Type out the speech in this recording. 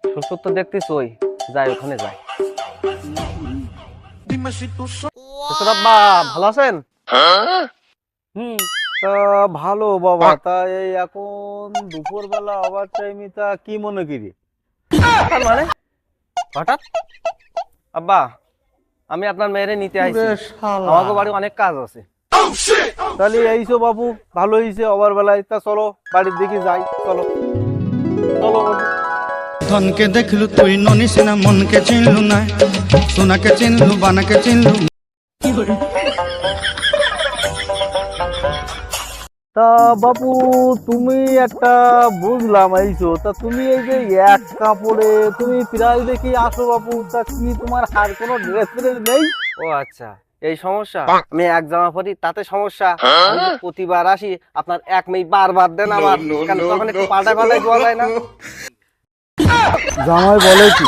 শ্বশুর তো দেখতেছ ওই যাই ওখানে যাই। শ্বশুর আব্বা ভালো আছেন? হুম, তা ভালো বাবা। তা এই এখন দুপুর বেলা ওভার টাইমে তা কি মনে করি? তার মানে হঠাৎ? আব্বা আমি আপনার মেয়েরে নিতে আইছি, আমাকে বাড়ি অনেক কাজ আছে। তাহলে এইসো বাবু, ভালো হয়েছে ওভার বেলায়। তা চলো বাড়ির দিকে যাই, চলো চলো বাবু। ধনকে দেখলু তুই ননিস না, মনকে চিনলু না, সোনাকে চিনলু বানাকে চিনলু। তা বাবু তুমি একটা বুঝলাম আইছো, তা তুমি এই যে এক কাপড়ে তুমি প্রায় দেখি আসো বাবু, তা কি তোমার আর কোনো ড্রেস ফ্রেস নেই? ও আচ্ছা, এই সমস্যা। আমি এক জামা পরি তাতে সমস্যা? আমি যে প্রতিবার আসি আপনার এক মেয়ে বারবার দেন আমার, কেন তখন একটু পাল্টা পাল্টাই দেওয়া যায় না? জামাই বলে কি?